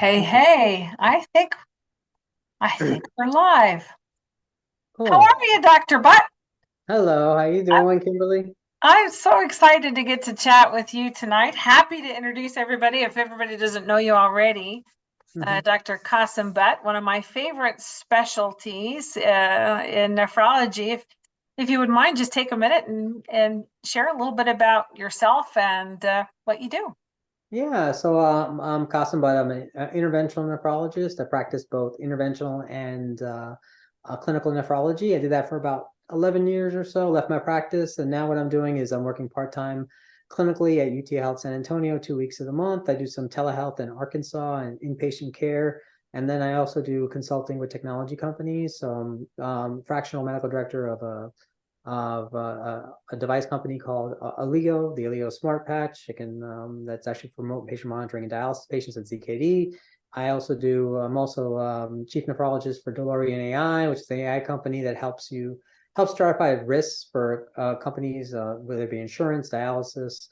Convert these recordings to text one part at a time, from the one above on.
Hey, hey, I think we're live. How Cool. are you, Dr. Butt? Hello, how you I- doing, Kimberly? I'm so excited to get to chat with you tonight. Happy to introduce everybody, if everybody doesn't know you already. Hmm. Dr. Qasim Butt, one of my favorite specialties in nephrology. If you would mind, just take a minute and share a little bit about yourself and what you do. Yeah, so I'm Qasim Butt. I'm an interventional nephrologist. I practice both interventional and clinical nephrology. I did that for about 11 years or so, left my practice, and now what I'm doing is I'm working part-time clinically at UT Health San Antonio 2 weeks of the month. I do some telehealth in Arkansas and inpatient care. And then I also do consulting with technology companies. So I'm fractional medical director of a device company called Aleo, the Aleo Smart Patch. It can that's actually for remote patient monitoring and dialysis patients at ZKD. I'm also chief nephrologist for DeLorean AI, which is an AI company that helps stratify risks for companies, whether it be insurance, dialysis,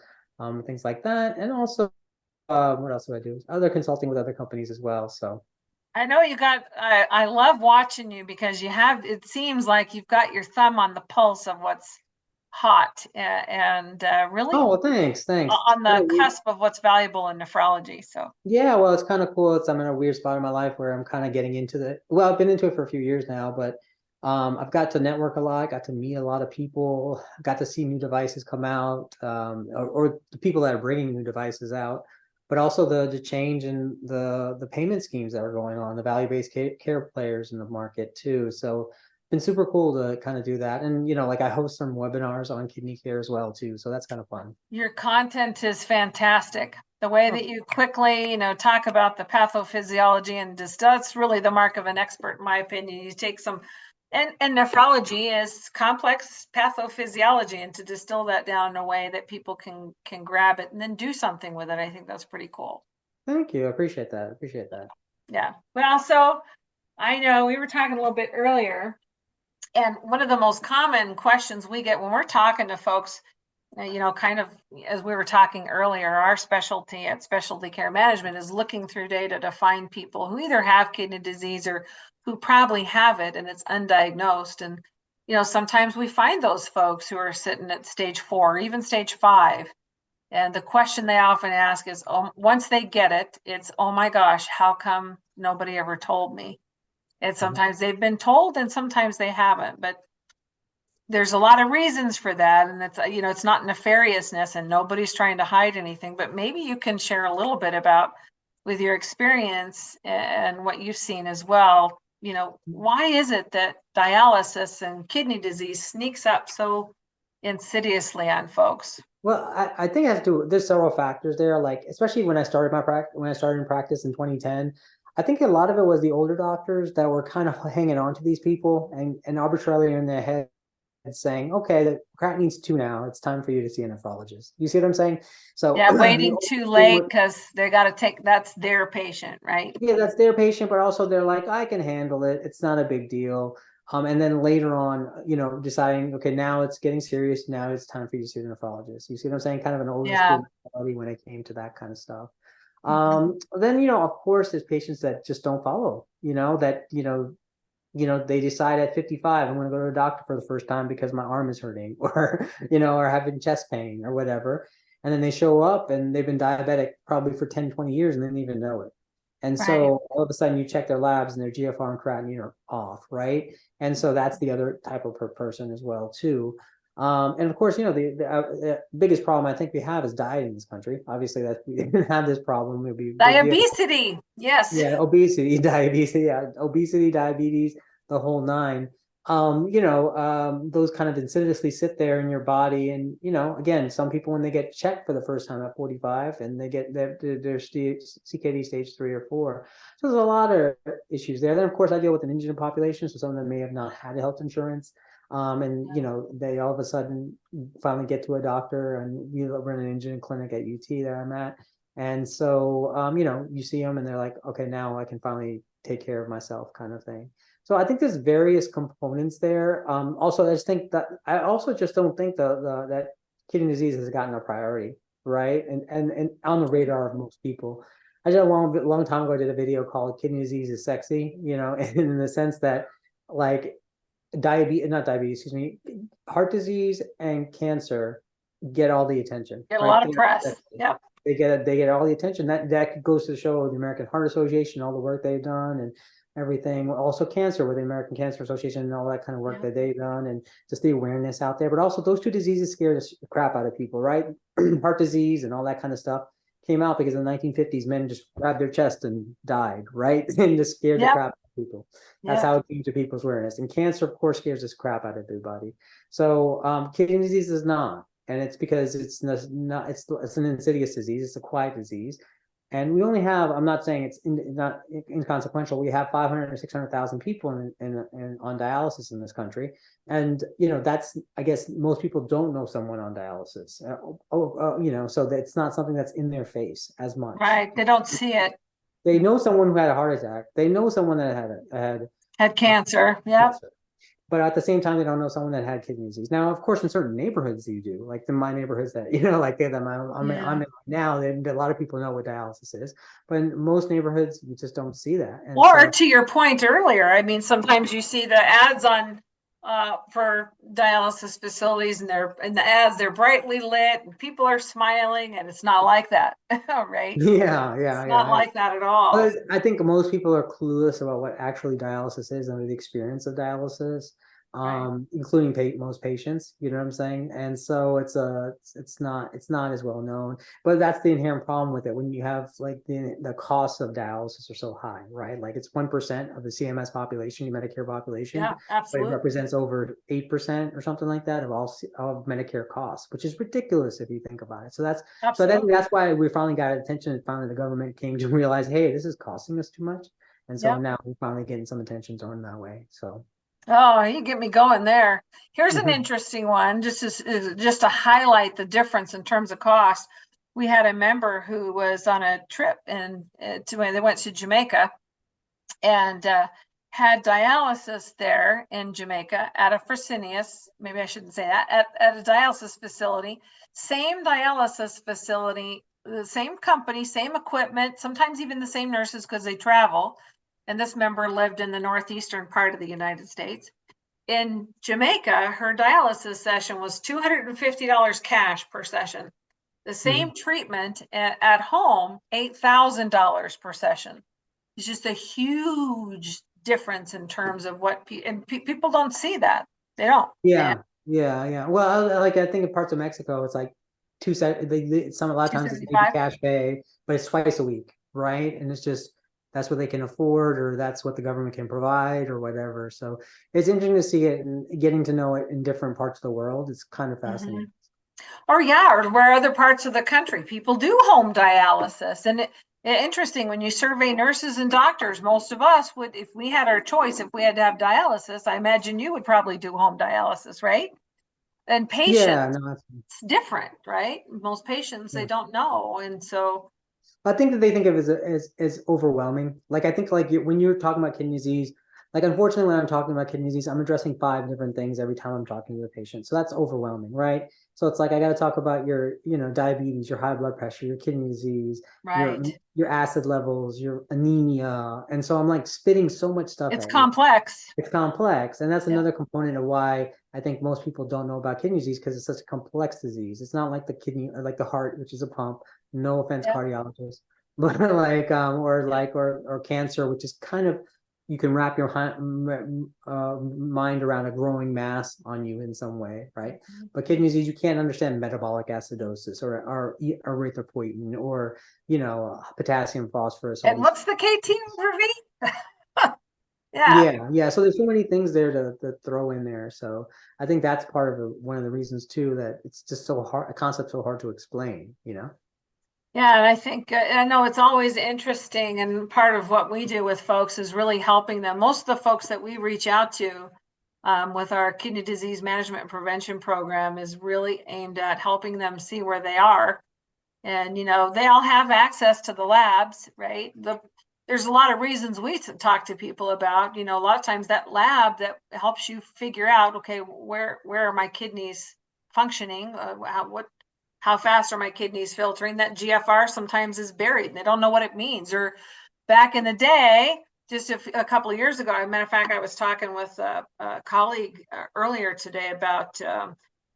things like that. And also, what else do I do? Other consulting with other companies as well. So I know I love watching you because it seems like you've got your thumb on the pulse of what's hot and really oh well, thanks. on the cusp of what's valuable in nephrology. So, Yeah, well, it's kind of cool. I'm in a weird spot in my life where I'm kind of getting into I've been into it for a few years now, but I've got to network a lot, got to meet a lot of people, got to see new devices come out, or the people that are bringing new devices out, but also the change in the payment schemes that are going on, the value-based care players in the market too. So it's been super cool to kind of do that. And like I host some webinars on kidney care as well too. So that's kind of fun. your content is fantastic. The way Oh, that you quickly, talk about the pathophysiology and just that's really the mark of an expert, in my opinion. You take some, and nephrology is complex pathophysiology, and to distill that down in a way that people can grab it and then do something with it, I think that's pretty cool. thank you. I appreciate that. I appreciate that. Yeah. Well, so I know we were talking a little bit earlier, and one of the most common questions we get when we're talking to folks, kind of as we were talking earlier, our specialty at specialty care management is looking through data to find people who either have kidney disease or who probably have it and it's undiagnosed. And, sometimes we find those folks who are sitting at stage 4, even stage 5. And the question they often ask is, once they get it, it's, oh my gosh, how come nobody ever told me? And Mhm. sometimes they've been told and sometimes they haven't. But there's a lot of reasons for that, and it's not nefariousness and nobody's trying to hide anything, but maybe you can share a little bit about with your experience and what you've seen as well. Why is it that dialysis and kidney disease sneaks up so insidiously on folks? Well, I think it has to do, there's several factors there. Like, especially when I started in practice in 2010, I think a lot of it was the older doctors that were kind of hanging on to these people and arbitrarily in their head saying, okay, the creatinine's 2 now. It's time for you to see a nephrologist. You see what I'm saying? So Yeah, the waiting old too school late because they got to take that's their patient, right? yeah, that's their patient, but also they're like, I can handle it. It's not a big deal. And then later on, deciding, okay, now it's getting serious. Now it's time for you to see a nephrologist. You see what I'm saying? Kind of an older Yeah. school mentality when it came to that kind of stuff. Mhm. Then, of course, there's patients that just don't follow, they decide at 55, I'm going to go to a doctor for the first time because my arm is hurting or having chest pain or whatever. And then they show up and they've been diabetic probably for 10, 20 years and they didn't even know it. And Right. so all of a sudden you check their labs and their GFR and creatinine are off, right? And so that's the other type of person as well, too. And of course, the biggest problem I think we have is diet in this country. Obviously, that we didn't have this problem, we'd be Diabetes. Yes. yeah, obesity, diabetes, yeah, obesity, diabetes, the whole nine. Those kind of insidiously sit there in your body, and again, some people when they get checked for the first time at 45, and they get their CKD stage 3 or 4. So there's a lot of issues there. Then of course I deal with an indigent population, so some of them may have not had health insurance, and they all of a sudden finally get to a doctor, and we run an indigent clinic at UT that I'm at. And so, you see them and they're like, okay, now I can finally take care of myself kind of thing. So I think there's various components there. Also, I also just don't think that kidney disease has gotten a priority, right? And on the radar of most people. I did a long time ago, I did a video called Kidney Disease is Sexy, in the sense that like diabetes, not diabetes, excuse me, heart disease and cancer get all the attention, Get a right? lot of press. Yep. They get all the attention. That goes to show the American Heart Association, all the work they've done and everything. Also cancer with the American Cancer Association and all that kind of work that they've done, and just the awareness out there. But also those two diseases scared the crap out of people, right? Heart disease and all that kind of stuff came out because in the 1950s, men just grabbed their chest and died, right? And just scared the Yep. crap out of people. That's Yep. how it came to people's awareness. And cancer, of course, scares this crap out of everybody. So kidney disease is not. And it's because it's not it's an insidious disease. It's a quiet disease. And we only have, I'm not saying it's not inconsequential. We have 500 or 600,000 people on dialysis in this country. And, that's, I guess most people don't know someone on dialysis. So that's not something that's in their face as much. Right. They don't see it. They know someone who had a heart attack. They know someone that had cancer. Yep. Cancer. But at the same time, they don't know someone that had kidney disease. Now, of course, in certain neighborhoods, you do. Like in my neighborhoods that, like I'm in now, a lot of people know what dialysis is. But in most neighborhoods, you just don't see that. And or to your point earlier, I mean, sometimes you see the ads on for dialysis facilities, and they're brightly lit and people are smiling, and it's not like that. Right? Yeah. It's not like that at all. But I think most people are clueless about what actually dialysis is and the experience of dialysis, including most patients. You know what I'm saying? And so it's not as well known. But that's the inherent problem with it when you have like the costs of dialysis are so high, right? Like it's 1% of the CMS population, the Medicare population. Yeah, absolutely. But it represents over 8% or something like that of Medicare costs, which is ridiculous if you think about it. So I think that's why we finally got attention, and finally the government came to realize, hey, this is costing us too much. And so now we're finally getting some attention on that way. So oh, you get me going there. Here's an interesting one, just to highlight the difference in terms of cost. We had a member who was on a trip and they went to Jamaica and had dialysis there in Jamaica at a Fresenius, maybe I shouldn't say that, at a dialysis facility, same dialysis facility, the same company, same equipment, sometimes even the same nurses because they travel. And this member lived in the northeastern part of the United States. In Jamaica, her dialysis session was $250 cash per session. The same treatment at home, $8,000 per session. It's just a huge difference in terms of what people don't see that. They don't. Yeah. Well, I think in parts of Mexico, it's like a lot of times it's maybe cash pay, but it's twice a week, right? And it's just that's what they can afford, or that's what the government can provide, or whatever. So it's interesting to see it and getting to know it in different parts of the world. It's kind of fascinating. Or where other parts of the country people do home dialysis. And interesting, when you survey nurses and doctors, most of us would, if we had our choice, if we had to have dialysis, I imagine you would probably do home dialysis, right? And patients, it's different, right? Most patients, they don't know. And so I think that they think of it as overwhelming. Like I think when you're talking about kidney disease, like unfortunately when I'm talking about kidney disease, I'm addressing 5 different things every time I'm talking to a patient. So that's overwhelming, right? So it's like I got to talk about your, diabetes, your high blood pressure, your kidney disease, your acid levels, your anemia, and so I'm like spitting so much stuff. It's complex. It's complex, and that's another component of why I think most people don't know about kidney disease, because it's such a complex disease. It's not like the kidney or like the heart, which is a pump. No offense, cardiologists, but or cancer, which is kind of, you can wrap your mind around a growing mass on you in some way, right? But kidney disease, you can't understand metabolic acidosis or erythropoietin or potassium, phosphorus. And what's the KT over V? Yeah. So there's so many things there to throw in there. So I think that's part of one of the reasons too, that it's just so hard, a concept so hard to explain, Yeah, and I think, I know it's always interesting, and part of what we do with folks is really helping them. Most of the folks that we reach out to with our kidney disease management and prevention program is really aimed at helping them see where they are. And, they all have access to the labs, right? There's a lot of reasons we talk to people about, a lot of times that lab that helps you figure out, okay, where are my kidneys functioning? how fast are my kidneys filtering? That GFR sometimes is buried and they don't know what it means. Or back in the day, just a couple of years ago, as a matter of fact, I was talking with a colleague earlier today about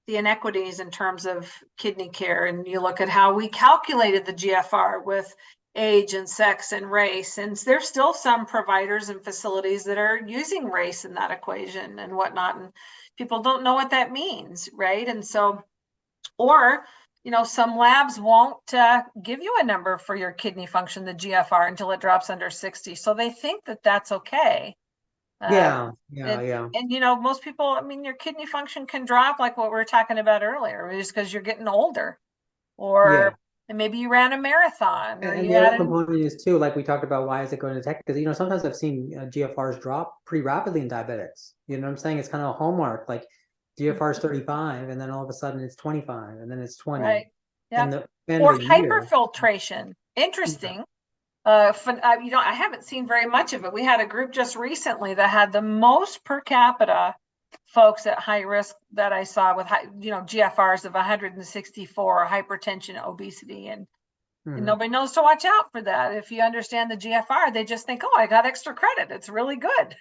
the inequities in terms of kidney care. And you look at how we calculated the GFR with age and sex and race. And there's still some providers and facilities that are using race in that equation and whatnot. And people don't know what that means, right? And so, or, some labs won't give you a number for your kidney function, the GFR, until it drops under 60. So they think that that's okay. Yeah, And, yeah. and most people, I mean, your kidney function can drop like what we were talking about earlier, just because you're getting older, or Yeah. and maybe you ran a marathon, or And you the had other an component is too, like we talked about, why is it going to detect? Because sometimes I've seen GFRs drop pretty rapidly in diabetics. You know what I'm saying? It's kind of a hallmark. Like GFR is 35, and then all of a sudden it's 25, and then it's 20, right, in yep, the span of or a year. hyperfiltration. Yeah. Interesting. I haven't seen very much of it. We had a group just recently that had the most per capita folks at high risk that I saw with GFRs of 164, hypertension, obesity, and Mhm. nobody knows to watch out for that. If you understand the GFR, they just think, oh, I got extra credit. It's really good,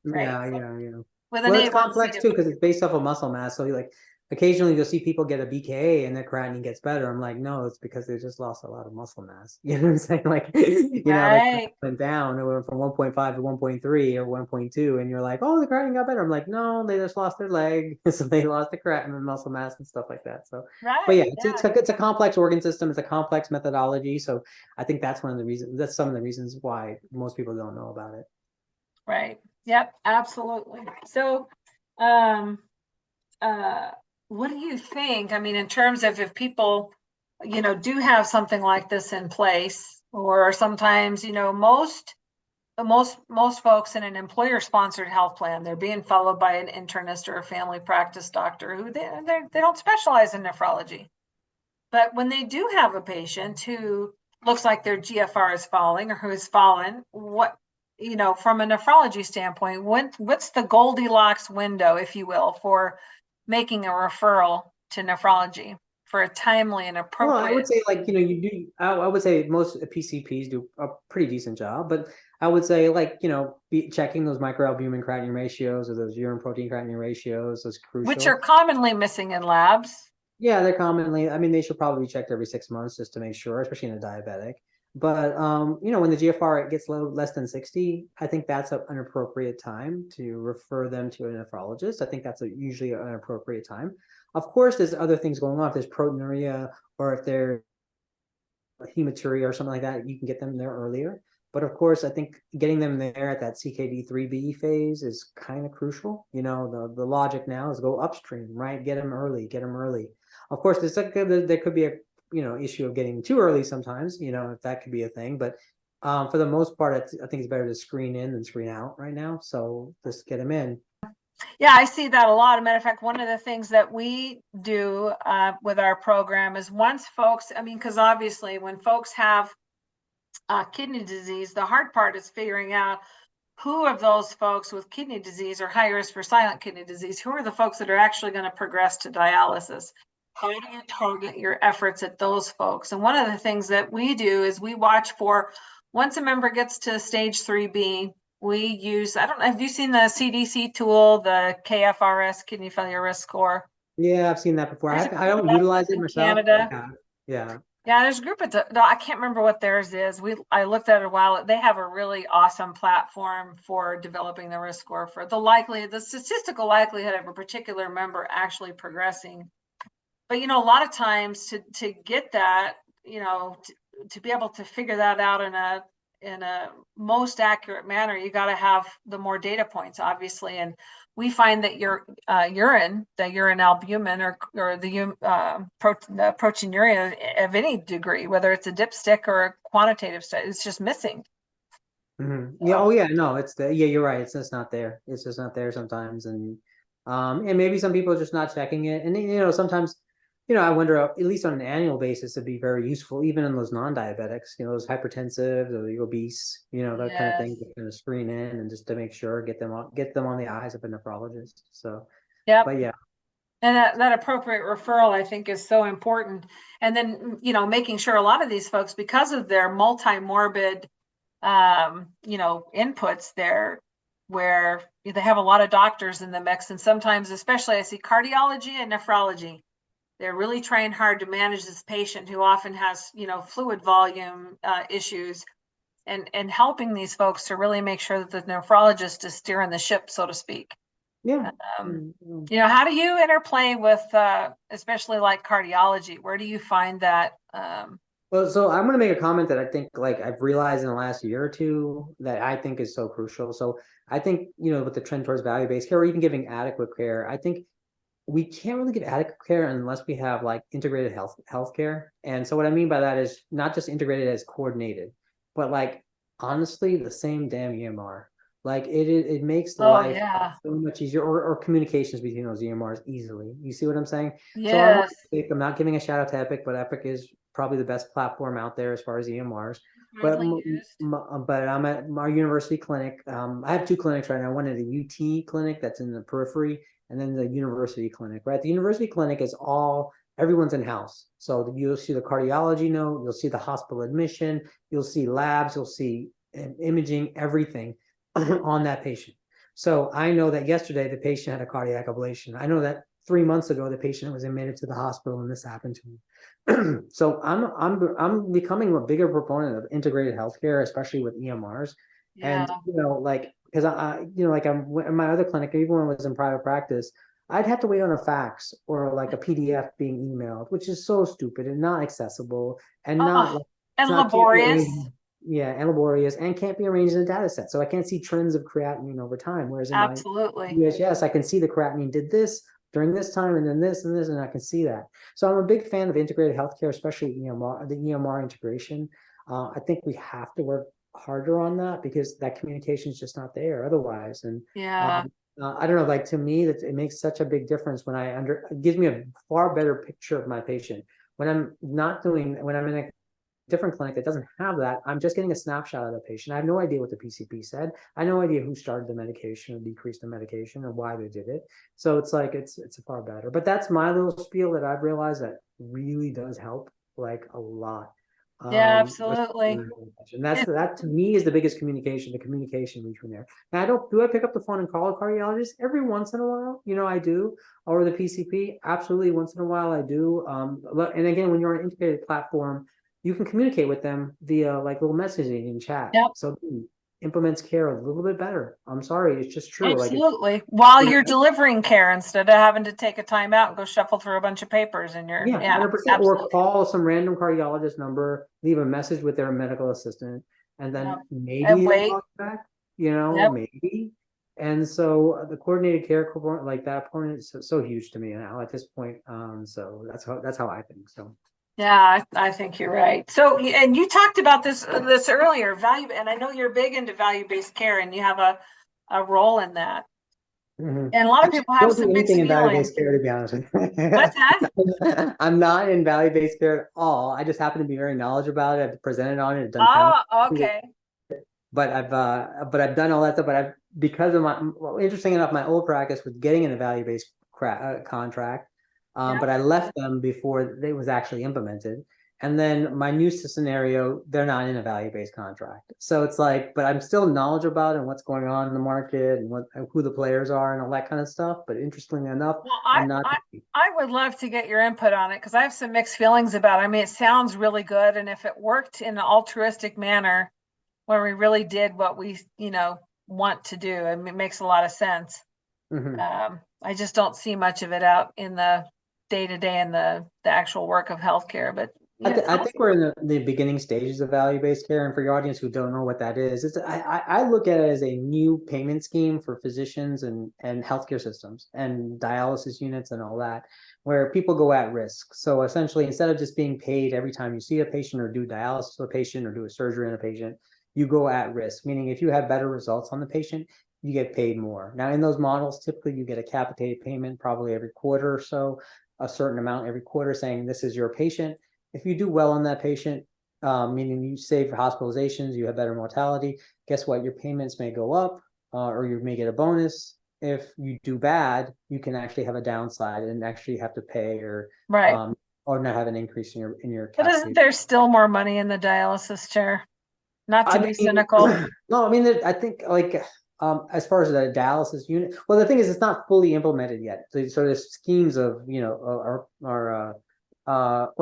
right? Yeah, yeah. With an Well, it's A1C complex of too because it's based off of muscle mass. So you like occasionally you'll see people get a BKA and their creatinine gets better. I'm like, no, it's because they just lost a lot of muscle mass. You know what I'm saying? Like, their creatinine right, went down. It went from 1.5 to 1.3 or 1.2, and you're like, oh, the creatinine got better. I'm like, no, they just lost their leg, so they lost the creatinine and muscle mass and stuff like that. So, but yeah, right, it's yeah, it's a complex organ system. It's a complex methodology. So I think that's one of the reasons. That's some of the reasons why most people don't know about it. right. Yep, absolutely. So, um, uh, what do you think? I mean, in terms of if people, do have something like this in place, or sometimes, most folks in an employer-sponsored health plan, they're being followed by an internist or a family practice doctor who they don't specialize in nephrology. But when they do have a patient who looks like their GFR is falling or who has fallen, from a nephrology standpoint, what's the Goldilocks window, if you will, for making a referral to nephrology for a timely and Well, I would appropriate? say like, you do, I would say most PCPs do a pretty decent job, but I would say like, be checking those microalbumin creatinine ratios or those urine protein creatinine ratios is Which are crucial. commonly missing in labs. Yeah, they're commonly, I mean, they should probably be checked every 6 months just to make sure, especially in a diabetic. But, when the GFR gets less than 60, I think that's an appropriate time to refer them to a nephrologist. I think that's usually an appropriate time. Of course, there's other things going on. If there's proteinuria or if there's hematuria or something like that, you can get them there earlier. But of course, I think getting them there at that CKD3B phase is kind of crucial. The logic now is go upstream, right? Get them early, get them early. Of course, there could be a issue of getting too early sometimes. If that could be a thing. But for the most part, I think it's better to screen in than screen out right now. So just get them in. Yeah, I see that a lot. As a matter of fact, one of the things that we do with our program is once folks, I mean, because obviously when folks have kidney disease, the hard part is figuring out who of those folks with kidney disease or high risk for silent kidney disease, who are the folks that are actually going to progress to dialysis? How do you target your efforts at those folks? And one of the things that we do is we watch for once a member gets to stage 3B, we use, I don't know, have you seen the CDC tool, the KFRS, kidney failure risk score? Yeah, I've seen that before. There's a I group of don't them utilize it in myself, but I Canada. have. Yeah. Yeah, there's a group of no, I can't remember what theirs is. I looked at it a while. They have a really awesome platform for developing the risk score for the statistical likelihood of a particular member actually progressing. But a lot of times to get that, to be able to figure that out in a most accurate manner, you got to have the more data points, obviously. And we find that your the urine albumin or the proteinuria of any degree, whether it's a dipstick or a quantitative study, it's just missing. Yeah. So, Oh, yeah. No, yeah. You're right. It's just not there. It's just not there sometimes, and maybe some people are just not checking it. And sometimes, I wonder at least on an annual basis, it'd be very useful, even in those non-diabetics, those hypertensive or the obese, that kind of yes. thing, to kind of screen in and just to make sure get them on the eyes of a nephrologist. So, Yep. but yeah. And that appropriate referral, I think, is so important. And then, making sure a lot of these folks, because of their multi-morbid, inputs there, where they have a lot of doctors in the mix. And sometimes, especially I see cardiology and nephrology, they're really trying hard to manage this patient who often has, fluid volume issues, and helping these folks to really make sure that the nephrologist is steering the ship, so to speak. Yeah. How do you interplay with, especially like cardiology? Where do you find that? Well, so I'm going to make a comment that I think, like, I've realized in the last year or two that I think is so crucial. So I think, with the trend towards value-based care or even giving adequate care, I think we can't really give adequate care unless we have like integrated healthcare. And so what I mean by that is not just integrated as coordinated, but like honestly the same damn EMR. Like it makes Oh, life yeah. so much easier, or communications between those EMRs easily. You see what I'm saying? So I want Yes. I'm not giving a shout out to Epic, but Epic is probably the best platform out there as far as EMRs. But Widely used. but I'm at our university clinic. I have two clinics right now. One at a UT clinic that's in the periphery, and then the university clinic, right? The university clinic is everyone's in house. So you'll see the cardiology note, you'll see the hospital admission, you'll see labs, you'll see imaging, everything on that patient. So I know that yesterday the patient had a cardiac ablation. I know that 3 months ago the patient was admitted to the hospital and this happened to me. So I'm becoming a bigger proponent of integrated healthcare, especially with EMRs. Yeah. And like because like I'm in my other clinic, even when I was in private practice, I'd have to wait on a fax or like a PDF being emailed, which is so stupid and not accessible and not Oh, like it's and not can't be laborious. arranged. Yeah, and laborious and can't be arranged in a data set. So I can't see trends of creatinine over time. Whereas in my Absolutely. UHS, I can see the creatinine did this during this time and then this and this, and I can see that. So I'm a big fan of integrated healthcare, especially EMR, the EMR integration. I think we have to work harder on that because that communication is just not there otherwise. And Yeah. I don't know, like to me, that it makes such a big difference when it gives me a far better picture of my patient. When I'm in a different clinic that doesn't have that, I'm just getting a snapshot of the patient. I have no idea what the PCP said. I have no idea who started the medication or decreased the medication or why they did it. So it's like, it's far better. But that's my little spiel that I've realized that really does help like a lot. Yeah, absolutely. And that to me is the biggest communication, the communication between there. Now do I pick up the phone and call a cardiologist every once in a while? I do, or the PCP, absolutely once in a while I do. And again, when you're on an integrated platform, you can communicate with them via like little messaging and chat. Yep. So it implements care a little bit better. I'm sorry, it's just true. Like Absolutely. While it's, you're delivering care instead of having to take a time out and go shuffle through a bunch of papers in your, Yeah, yeah, 100%. Or absolutely. call some random cardiologist number, leave a message with their medical assistant, and Yep. then And maybe they'll wait. call you back, Yep. maybe. And so the coordinated care component, like that component is so huge to me now at this point. So that's how I think. So Yeah, I think you're right. So, and you talked about this earlier, value, and I know you're big into value-based care and you have a role in that. mhm. And a lot of Actually, people I have don't do some mixed anything in feelings. value-based care, to be honest with What's that? you. I'm not in value-based care at all. I just happen to be very knowledgeable about it. I've presented on it, done panels. Oh, okay. But I've done all that stuff. But I've because of interesting enough, my old practice was getting in a value-based contract, Yep. but I left them before it was actually implemented. And then my new scenario, they're not in a value-based contract. So it's like, but I'm still knowledgeable about it and what's going on in the market and who the players are and all that kind of stuff. But interestingly enough, Well, I'm not. I would love to get your input on it because I have some mixed feelings about it. I mean, it sounds really good, and if it worked in an altruistic manner where we really did what we, want to do, I mean, it makes a lot of sense. Mhm. I just don't see much of it out in the day to day and the actual work of healthcare. But yeah, I think we're in the beginning stages of value-based care. And for your audience who don't know what that is, I look at it as a new payment scheme for physicians and healthcare systems and dialysis units and all that, where people go at risk. So essentially, instead of just being paid every time you see a patient or do dialysis on a patient or do a surgery on a patient, you go at risk, meaning if you have better results on the patient, you get paid more. Now, in those models, typically you get a capitated payment probably every quarter or so, a certain amount every quarter saying this is your patient. If you do well on that patient, meaning you save hospitalizations, you have better mortality, guess what? Your payments may go up or you may get a bonus. if you do bad, you can actually have a downside and actually have to pay Right. or not have an increase in your But cap isn't pay. there still more money in the dialysis chair? Not to I be mean, cynical. no, I mean, I think like as far as the dialysis unit, well, the thing is, it's not fully implemented yet. So there's schemes of, what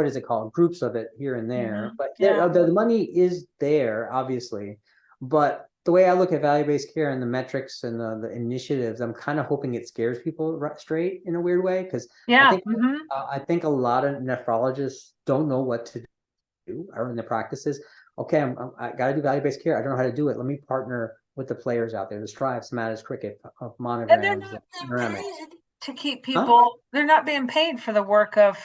is it called? Groups of it here and there, but Yeah. the money is there, obviously. But the way I look at value-based care and the metrics and the initiatives, I'm kind of hoping it scares people straight in a weird way, because I Yeah. think I think a lot of nephrologists don't know what to do or in the practices. Okay, I got to do value-based care. I don't know how to do it. Let me partner with the players out there, the Strives, Matters, Cricket, of And they're monograms, not being ceramics. paid to keep Huh? people, they're not being paid for the work of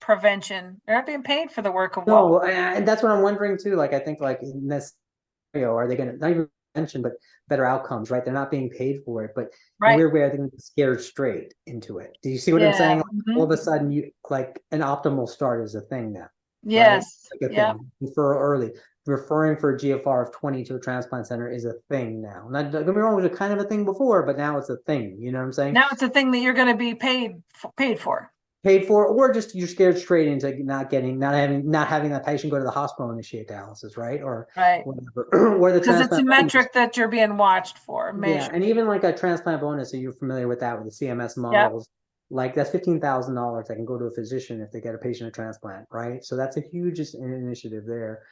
prevention. They're not being paid for the work of well. No, and that's what I'm wondering too. Like, I think like in this scenario, are they going to not even mention, but better outcomes, right? They're not being paid for it, but in a Right. weird way, I think they're scared straight into it. Do you see what I'm Yeah. saying? Like, all of a sudden, you like an optimal start is a thing now, right? Yes. Like a Yep. thing. Refer early. Referring for a GFR of 20 to a transplant center is a thing now. Not, don't get me wrong, it was a kind of a thing before, but now it's a thing. You know what I'm saying? Now it's a thing that you're going to be paid for. Paid for, or just you're scared straight into not having that patient go to the hospital and initiate dialysis, right? Or Right. whatever, or the Because it's a transplant bonus. metric that you're being watched for, Yeah, measured. and even like a transplant bonus, so you're familiar with that with the CMS Yep. models, like that's $15,000 that can go to a physician if they get a patient a transplant, right? So that's a huge initiative there.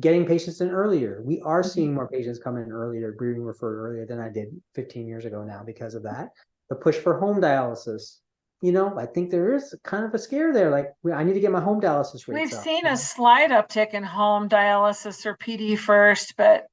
Getting patients in earlier. We are seeing more patients come in earlier, being referred earlier than I did 15 years ago now because of that. The push for home dialysis. I think there is kind of a scare there. Like, I need to get my home dialysis We've rates up. seen a slight uptick in home dialysis or PD first, but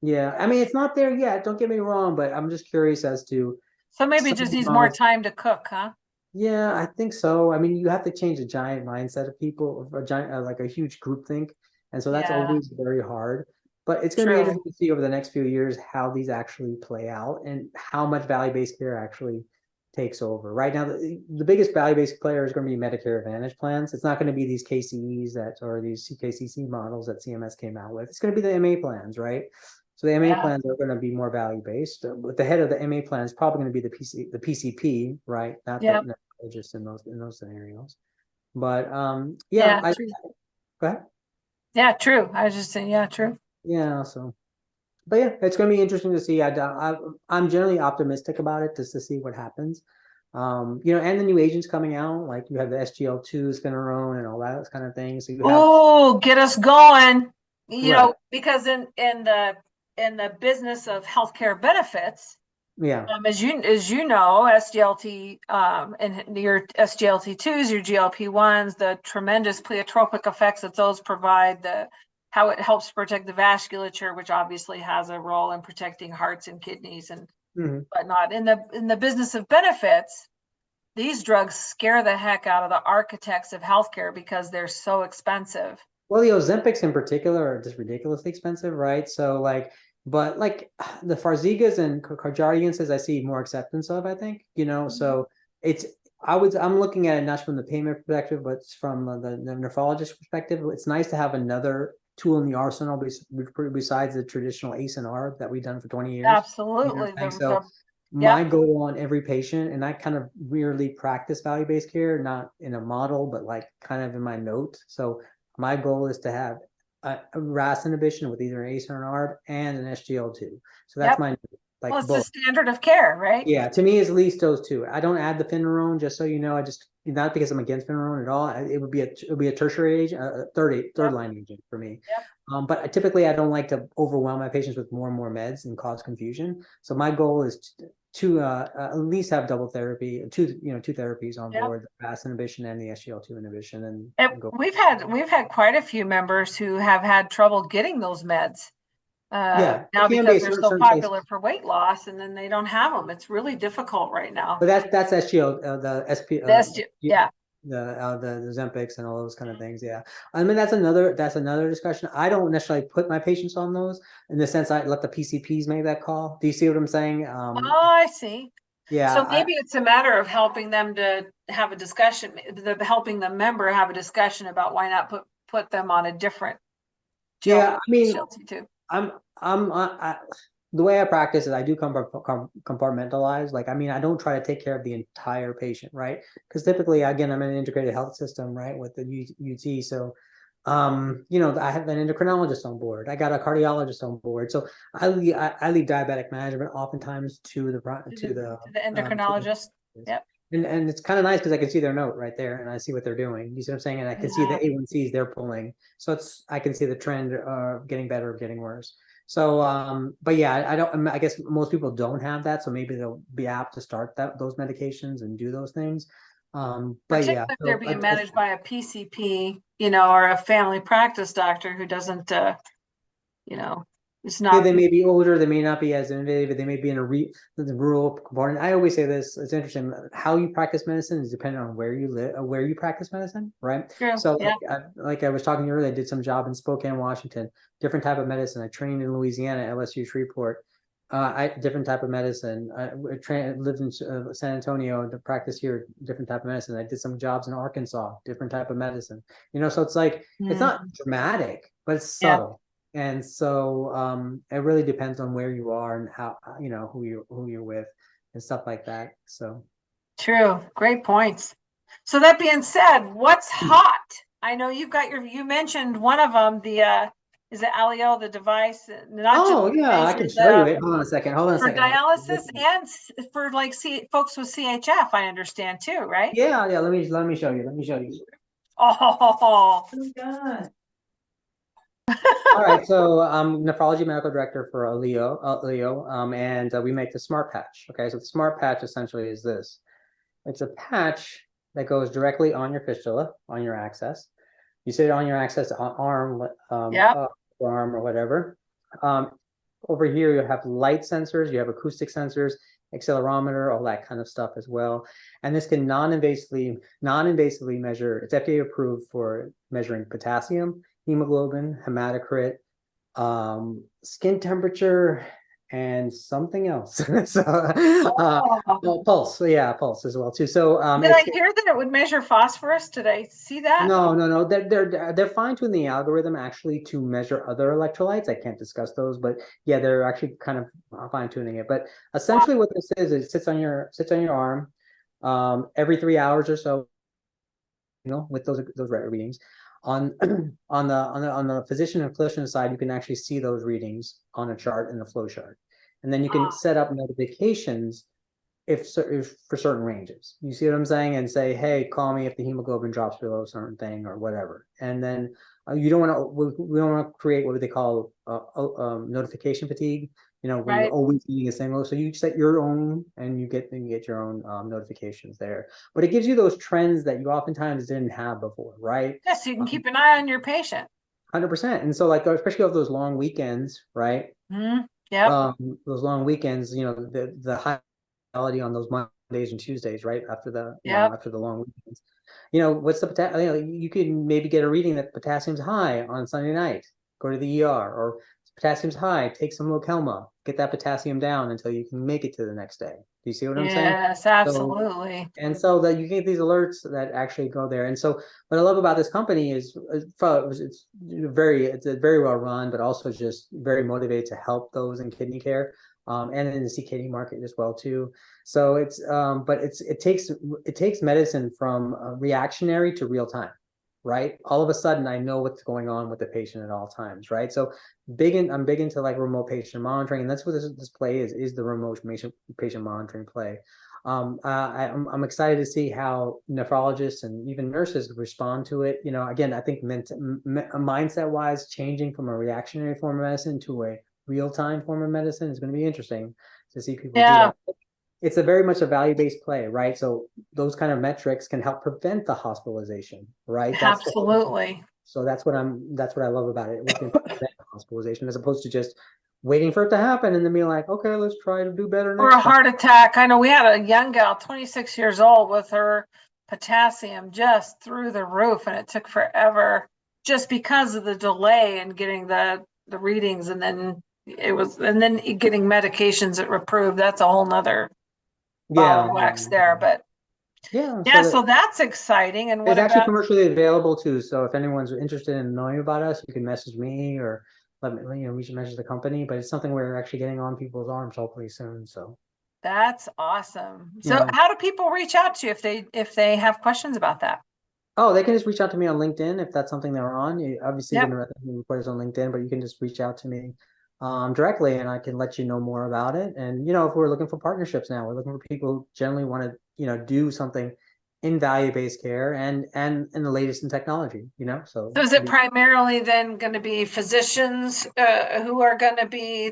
Yeah, I mean, it's not there yet. Don't get me wrong, but I'm just curious as to so maybe it some of just these needs more models. time to cook, huh? Yeah, I think so. I mean, you have to change a giant mindset of people, a giant, like a huge group think, and so that's Yeah, always very hard. But it's going to be true. interesting to see over the next few years how these actually play out and how much value-based care actually takes over. Right now, the biggest value-based player is going to be Medicare Advantage plans. It's not going to be these KCEs or these CKCC models that CMS came out with. It's going to be the MA plans, right? So the MA Yeah, plans are going to be more value-based. But the head of the MA plan is probably going to be the PCP, right? Not yeah, the just in those scenarios. But yeah, yeah, I true. go ahead. Yeah, true. I was just saying, yeah, true. Yeah, so but yeah, it's going to be interesting to see. I'm generally optimistic about it just to see what happens. And the new agents coming out, like you have the SGL2 spinnerone and all that kind of thing. So you have Oh, get us going. right, Because in the business of healthcare benefits, yeah, as you know, SGLT and your SGLT2s, your GLP-1s, the tremendous pleiotropic effects that those provide, how it helps protect the vasculature, which obviously has a role in protecting hearts and kidneys and hmm whatnot. In the business of benefits, these drugs scare the heck out of the architects of healthcare because they're so expensive. Well, the Ozempics in particular are just ridiculously expensive, right? So like, but like the Farxigas and Carjadians, I see more acceptance of, I think, so it's, I'm looking at it not from the payment perspective, but from the nephrologist perspective. It's nice to have another tool in the arsenal besides the traditional ACE and ARB that we've done for 20 years. You know what Absolutely. I'm saying? The, So the my Yep. goal on every patient, and I kind of weirdly practice value-based care, not in a model, but like kind of in my notes. So my goal is to have a RAS inhibition with either an ACE or an ARB and an SGL2. So that's Yep. my Well, like it's the both. standard of care, right? Yeah, to me, it's at least those two. I don't add the Finnerone, just so you know. I just not because I'm against Finnerone at all. It would be a tertiary agent, a third Yep. line agent for me. Yep. But typically, I don't like to overwhelm my patients with more and more meds and cause confusion. So my goal is to at least have double therapy, two therapies on Yep. board: the RAS inhibition and the SGL2 inhibition, And and go. we've had quite a few members who have had trouble getting those meds Yeah, now it can be because a they're certain so certain place. popular for weight loss, and then they don't have them. It's really difficult right now. But that's SGO, the SP, Yeah. the Zempics and all those kind of things. Yeah, I mean that's another discussion. I don't necessarily put my patients on those in the sense I let the PCPs make that call. Do you see what I'm saying? Oh, I see. Yeah, So maybe it's a matter of helping them to have a discussion, helping the member have a discussion about why not put them on a different yeah. I mean, GLT2. I'm I'm I, the way I practice is I do compartmentalize. Like, I mean, I don't try to take care of the entire patient, right? Because typically, again, I'm in an integrated health system, right, with the UT. So, you know, I have an endocrinologist on board. I got a cardiologist on board. So I leave diabetic management oftentimes to the To the to endocrinologist. the Yep. and it's kind of nice because I can see their note right there and I see what they're doing. You see what I'm saying? And I can see the Yeah. A1Cs they're pulling. So I can see the trend getting better or getting worse. So, but yeah, I don't, I guess most people don't have that. So maybe they'll be apt to start those medications and do those things. But Particularly yeah, if they're so being managed by a PCP, you know, or a family practice doctor who doesn't, you know, it's yeah, not. they may be older, they may not be as innovative, they may be in the rural component. I always say this, it's interesting. How you practice medicine is dependent on where you live, where you practice medicine, right? True. So Yeah. like I was talking earlier, I did some job in Spokane, Washington, different type of medicine. I trained in Louisiana, LSU Shreveport. Different type of medicine. I lived in San Antonio to practice here, different type of medicine. I did some jobs in Arkansas, different type of medicine. You know, so it's like it's not dramatic, but it's Yeah. subtle. And so it really depends on where you are and how, you know, who you're with and stuff like that. So True. Great points. So that being said, what's hot? I know you've got you mentioned one of them, is it Alio, the device, not just oh yeah, I measure can show you it. Hold on a for second. dialysis and for like folks with CHF, I understand too, right? Yeah, let me show you. Let me show you. Oh, Oh God. All right, so I'm nephrology medical director for Leo, and we make the smart patch. Okay, so the smart patch essentially is this. It's a patch that goes directly on your fistula, on your access. You sit on your access arm, yeah. arm or whatever. Um, Over here, you have light sensors, you have acoustic sensors, accelerometer, all that kind of stuff as well. And this can non-invasively measure. It's FDA approved for measuring potassium, hemoglobin, hematocrit, skin temperature, and something else. So, Oh. pulse. So yeah, pulse as well too. So Did I hear that it would measure phosphorus? Did I see that? no. They're fine-tuning the algorithm actually to measure other electrolytes. I can't discuss those, but yeah, they're actually kind of fine-tuning it. But Wow. essentially, what this is, it sits on your arm, every 3 hours or so, you know, with those readings. On on the physician and clinician side, you can actually see those readings on a chart in the flow chart, and then you can set up notifications if for certain ranges. You see what I'm saying? And say, hey, call me if the hemoglobin drops below a certain thing or whatever. And then you don't want to, we don't want to create what they call notification fatigue. You know, where you're Right. always needing a signal. So you set your own, and you get your own notifications there. But it gives you those trends that you oftentimes didn't have before, right? Yes, you can keep an eye on your patient. 100%. And so, like, especially of those long weekends, right? Yep. Those long weekends, you know, the high on those Mondays and Tuesdays, right after Yep. after the long weekends. You know, what's the potassium? You know, you can maybe get a reading that potassium's high on Sunday night. Go to the ER, or potassium's high. Take some Lokelma. Get that potassium down until you can make it to the next day. Do you see what I'm saying? Yes, So, absolutely. and so that you get these alerts that actually go there. And so what I love about this company is it's very well run, but also just very motivated to help those in kidney care. And in the CKD market as well too. So it takes medicine from reactionary to real time, right? All of a sudden, I know what's going on with the patient at all times, right? So I'm big into like remote patient monitoring, and that's what this play is the remote patient monitoring play. I'm excited to see how nephrologists and even nurses respond to it. You know, again, I think mindset wise, changing from a reactionary form of medicine to a real-time form of medicine is going to be interesting to see people do Yeah, that. It's a very much a value-based play, right? So those kind of metrics can help prevent the hospitalization, right? absolutely. So that's what I love about it. We can prevent hospitalization as opposed to just waiting for it to happen and then be like, okay, let's try to do better Or a next time. heart attack. I know we had a young gal, 26 years old, with her potassium just through the roof, and it took forever just because of the delay in getting the readings, and then getting medications that approved. That's a whole nother ball Yeah, of wax there. But yeah. yeah, So so that's exciting. And what it's actually about commercially available too. So if anyone's interested in knowing about us, you can message me or let me, we should measure the company, but it's something we're actually getting on people's arms hopefully soon. So That's awesome. So yeah. how do people reach out to you if they have questions about that? Oh, they can just reach out to me on LinkedIn if that's something they're on. You obviously Yep. wouldn't recommend reporters on LinkedIn, but you can just reach out to me directly and I can let you know more about it. And, if we're looking for partnerships now, we're looking for people who generally want to, do something in value-based care and in the latest in technology, so. So is it primarily then going to be physicians who are going to be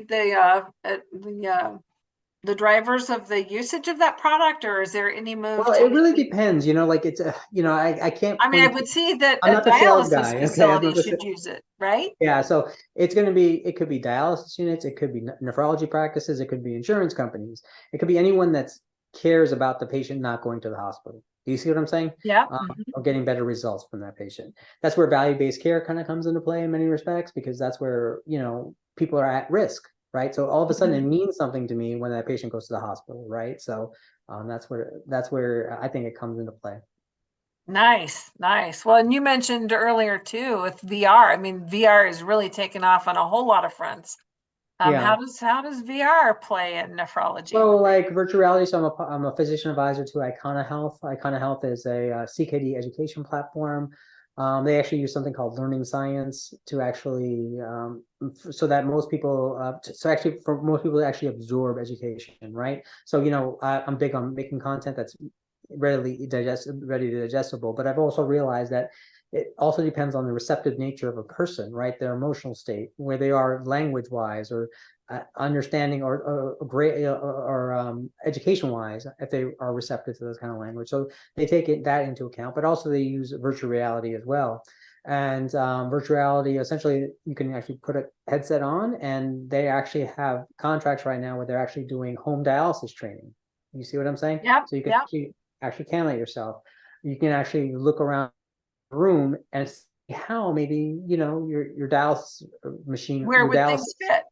the drivers of the usage of that product, or is there any move Well, to? it really depends, like it's, I can't I mean, I point would see that I'm a not the sales dialysis guy. Okay. I'm facility not the, should use it, right? Yeah, so it could be dialysis units, it could be nephrology practices, it could be insurance companies, it could be anyone that cares about the patient not going to the hospital. Do you see what I'm saying? Yeah. Or getting better results from that patient. That's where value-based care kind of comes into play in many respects, because that's where, people are at risk, right? So all of a sudden it means something to me when that patient goes to the hospital, right? So that's where I think it comes into play. Nice, nice. Well, and you mentioned earlier too with VR. I mean, VR is really taken off on a whole lot of fronts. Yeah. How does VR play in nephrology? So like virtual reality, so I'm a physician advisor to Icona Health. Icona Health is a CKD education platform. They actually use something called learning science to actually, so that most people, so actually for most people to actually absorb education, right? So, I'm big on making content that's ready to digestible, but I've also realized that it also depends on the receptive nature of a person, right? Their emotional state, where they are language wise, or understanding, or great, or education wise, if they are receptive to this kind of language. So they take that into account, but also they use virtual reality as well. And virtual reality, essentially, you can actually put a headset on, and they actually have contracts right now where they're actually doing home dialysis training. You see what I'm saying? Yep, So you can yep. actually cannulate yourself. You can actually look around the room and see how maybe, your dialysis machine, Where your would dialysis. things fit?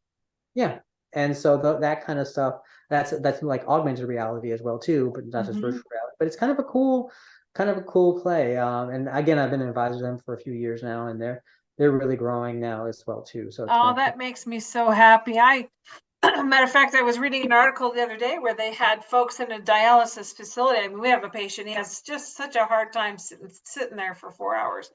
Yeah. And so that kind of stuff, that's like augmented reality as well too, but not just virtual reality. But it's kind of a cool play. And again, I've been an advisor to them for a few years now, and they're really growing now as well too. So it's Oh, been that makes me so happy. Matter of fact, I was reading an article the other day where they had folks in a dialysis facility. I mean, we have a patient, he has just such a hard time sitting there for 4 hours.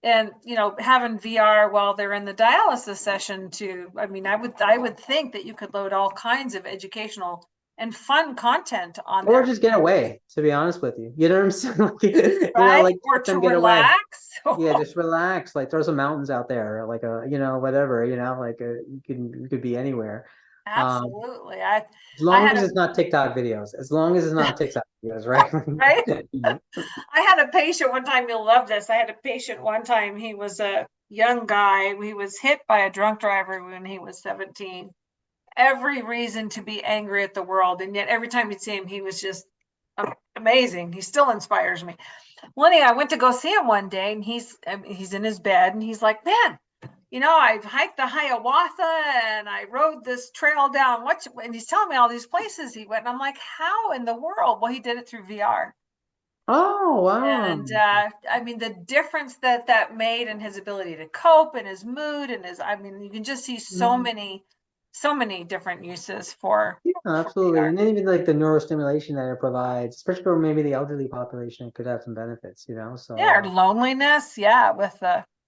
And, having VR while they're in the dialysis session too. I mean, I would think that you could load all kinds of educational and fun content on or there, just get away, to be honest with you. You know what I'm saying? Like, right? like Or let to them get away. relax. Yeah, just relax. Like throw some mountains out there, like whatever, like you could be anywhere. Um, Absolutely. as I long had as a it's not TikTok videos. As long as it's not TikTok videos, right? right. I had a patient one time, you'll love this. I had a patient one time, he was a young guy. He was hit by a drunk driver when he was 17. Every reason to be angry at the world. And yet every time you'd see him, he was just amazing. He still inspires me. Lenny, I went to go see him one day and he's in his bed and he's like, man, I've hiked the Hiawatha and I rode this trail down. And he's telling me all these places he went. And I'm like, how in the world? Well, he did it through VR. Oh, wow. And I mean, the difference that made in his ability to cope and his mood and I mean, you can just see Mhm. so many different uses for Absolutely. VR. And then even like the neurostimulation that it provides, especially for maybe the elderly population, it could have some benefits. So Yeah, or loneliness. Yeah,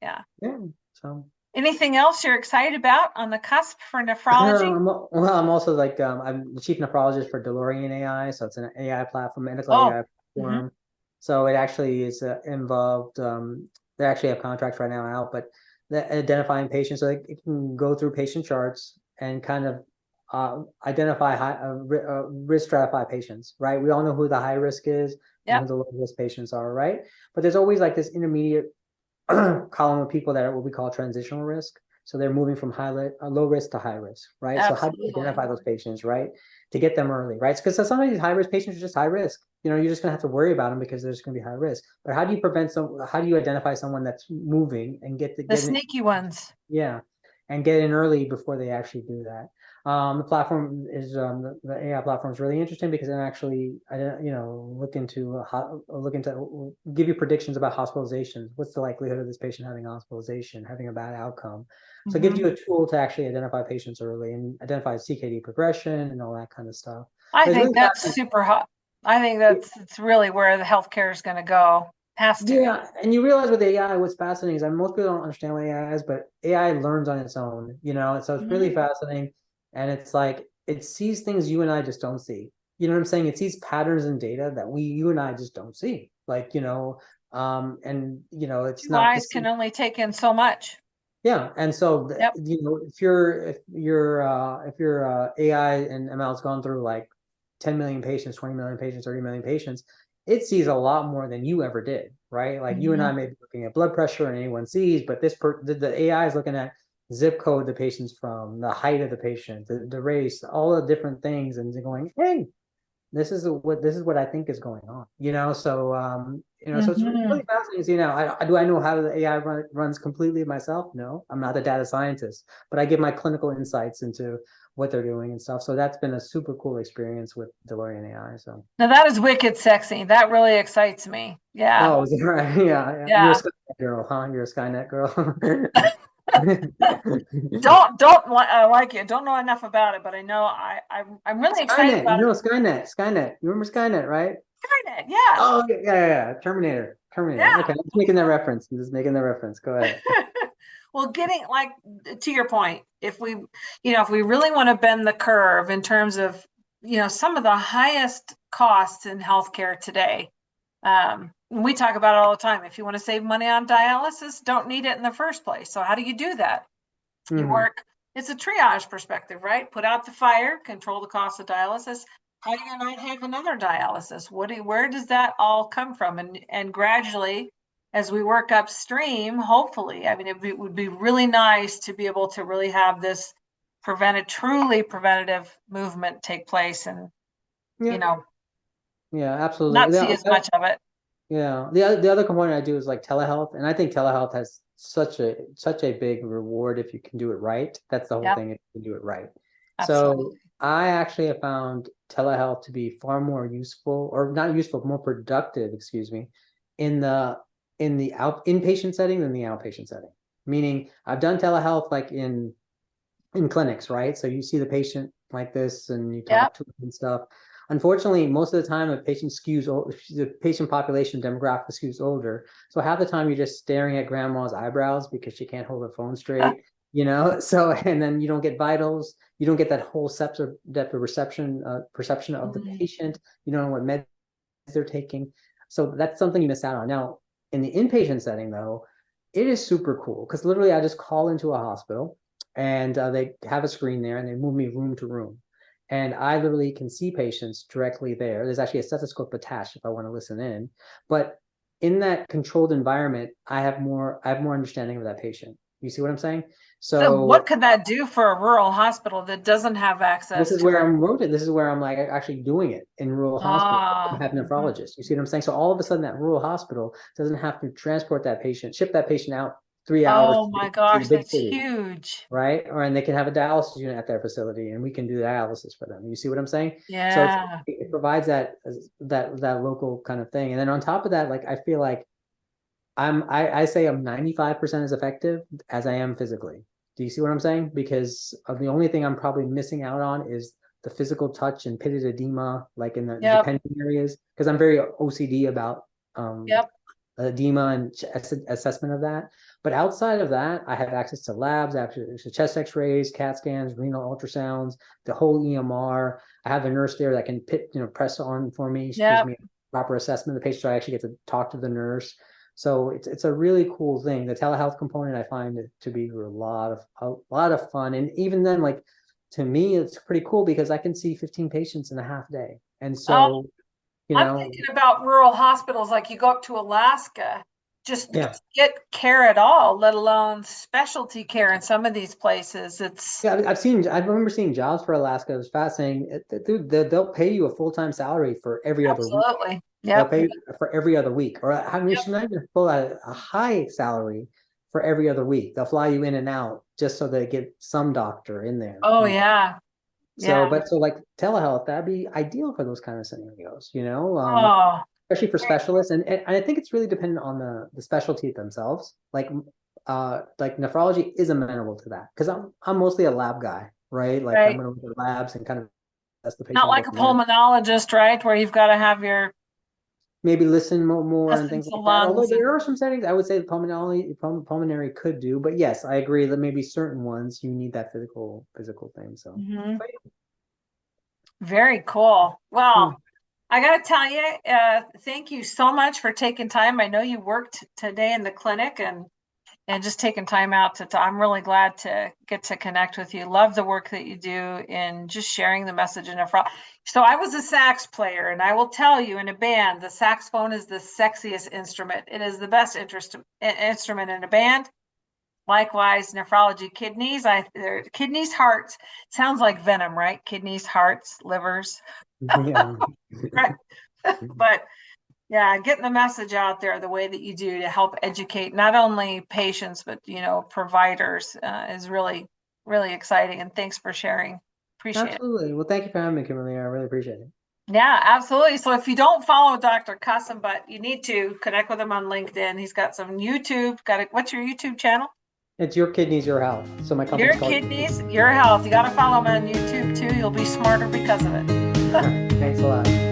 yeah. yeah. So Anything else you're excited about on the cusp for nephrology? I'm also like I'm the chief nephrologist for DeLorean AI, so it's an AI platform, medical Oh, AI hmm. platform. So it actually is involved. They actually have contracts right now out, but identifying patients, so it can go through patient charts and kind of identify risk stratify patients. Right, we all know who the high risk is and who Yep, the low risk patients are. Right, but there's always like this intermediate column of people that are what we call transitional risk. So they're moving from low risk to high risk, right? So how do you absolutely. identify those patients, right? To get them early, right? Because some of these high risk patients are just high risk. You're just going to have to worry about them because they're just going to be high risk. But how do you how do you identify someone that's moving and The get it? sneaky ones. Yeah, and get in early before they actually do that. The platform is the AI platform is really interesting because it actually I don't look into give you predictions about hospitalizations. What's the likelihood of this patient having hospitalization, having a bad outcome? So it gives you a tool to actually identify patients early and identify CKD progression and all that kind of stuff. I But it's think really that's fascinating. super hot. I think that's it's really where the healthcare is going to go. Has to. Yeah, and you realize with AI, what's fascinating is I mean, most people don't understand what AI is, but AI learns on its own, and so it's really Mhm. fascinating. And it's like it sees things you and I just don't see. You know what I'm saying? It sees patterns in data that you and I just don't see. And it's Two not the eyes same. can only take in so much. Yeah, and so Yep. if your AI and ML has gone through like 10 million patients, 20 million patients, 30 million patients, it sees a lot more than you ever did, right? Like you and I Mhm. may be looking at blood pressure and anyone sees, but the AI is looking at zip code the patient's from, the height of the patient, the race, all the different things, and they're going, hey, this is what I think is going on. So it's really Mhm. fascinating. I know how the AI runs completely myself? No, I'm not a data scientist, but I give my clinical insights into what they're doing and stuff. So that's been a super cool experience with DeLorean AI. So Now that is wicked sexy. That really excites me. Yeah. is it right? Yeah, yeah. You're a Yeah. Skynet girl, huh? You're a Skynet girl. Don't like it. Don't know enough about it, but I know I'm really excited Skynet, about it. Skynet. You remember Skynet, right? Skynet. Yeah. Oh, yeah, yeah, yeah. Terminator. Okay, Yeah. I'm just making that reference. I'm just making the reference. Go ahead. Well, getting like to your point, if we really want to bend the curve in terms of, some of the highest costs in healthcare today, we talk about it all the time. If you want to save money on dialysis, don't need it in the first place. So how do you do that? You Hmm. work, it's a triage perspective, right? Put out the fire, control the cost of dialysis. How do you not have another dialysis? Where does that all come from? And gradually, as we work upstream, hopefully, I mean, it would be really nice to be able to really have this truly preventative movement take place and, you Yeah, know, yeah, absolutely. not see as much of it. Yeah. The other component I do is like telehealth, and I think telehealth has such a big reward if you can do it right. That's the whole Yep, thing, if you can do it right. So absolutely. I actually have found telehealth to be far more useful, or not useful, more productive, excuse me, in the inpatient setting than the outpatient setting. Meaning I've done telehealth like in clinics, right? So you see the patient like this and you talk Yep. to them and stuff. Unfortunately, most of the time, the patient population demographic skews older. So half the time, you're just staring at grandma's eyebrows because she can't hold her phone straight. So and then you don't get vitals, you don't get that whole depth of perception of the Mm. patient. You don't know what meds they're taking. So that's something you miss out on. Now, in the inpatient setting, though, it is super cool because literally I just call into a hospital and they have a screen there and they move me room to room. And I literally can see patients directly there. There's actually a stethoscope attached if I want to listen in. But in that controlled environment, I have more understanding of that patient. You see what I'm saying? So what So could that do for a rural hospital that doesn't have this access is to where it? I'm wrote it. This is where I'm like actually doing it in rural hospital. I Ah, have mhm. nephrologists. You see what I'm saying? So all of a sudden, that rural hospital doesn't have to transport that patient, ship that patient out 3 hours Oh my to the gosh, big that's city, huge. right? And they can have a dialysis unit at their facility, and we can do dialysis for them. You see what I'm saying? So Yeah. it provides that local kind of thing. And then on top of that, like I feel like I say I'm 95% as effective as I am physically. Do you see what I'm saying? Because of the only thing I'm probably missing out on is the physical touch and pitted edema, like in the Yep. dependent areas, because I'm very OCD about um, Yep. edema and assessment of that. But outside of that, I have access to labs, actually to chest X-rays, CAT scans, renal ultrasounds, the whole EMR. I have a nurse there that can press on for me. She gives Yep. me a proper assessment of the patient, so I actually get to talk to the nurse. So it's a really cool thing. The telehealth component I find it to be a lot of fun, and even then, like to me, it's pretty cool because I can see 15 patients in a half day, and Oh, so you I'm know, thinking about rural hospitals like you go up to Alaska, just yeah, get care at all, let alone specialty care in some of these places. It's yeah. I remember seeing jobs for Alaska. It was fascinating. Dude, they'll pay you a full-time salary for every other week. absolutely. They'll Yep. pay for every other week, or I mean, it's not even full a high salary for every other week. They'll fly you in and out just so they get some doctor in there. Oh yeah. So, Yeah. but so like telehealth, that'd be ideal for those kind of scenarios, Oh, especially for specialists. And I think it's really dependent on the specialty themselves. Like nephrology is amenable to that because I'm mostly a lab guy, right? Like I'm right. going to look at labs and kind of test the Not patient and go like a from there. pulmonologist, right? Where you've got to have your Maybe listen more and things distance the like that. Although lungs and there are some settings I would say pulmonary could do, but yes, I agree that maybe certain ones you need that physical thing. So, Mhm. but Very cool. yeah. Well, I got to tell you, thank you so much for taking time. I know you worked today in the clinic and just taking time out I'm really glad to get to connect with you. Love the work that you do in just sharing the message in nephrology. So I was a sax player, and I will tell you, in a band, the saxophone is the sexiest instrument. It is the best instrument in a band. Likewise, nephrology, kidneys, hearts. Sounds like venom, right? Kidneys, hearts, livers. Yeah. Right. But yeah, getting the message out there the way that you do to help educate not only patients but providers is really, really exciting. And thanks for sharing. Appreciate it. Absolutely. Well, thank you for having me, Kimberly. I really appreciate it. Yeah, absolutely. So if you don't follow Dr. Qasim Butt, you need to connect with him on LinkedIn. He's got some YouTube. What's your YouTube channel? It's Your Kidneys, Your Health. So my Your company's called Kidneys, Your Health. You got to follow him on YouTube too. You'll be smarter because of it. Thanks a lot.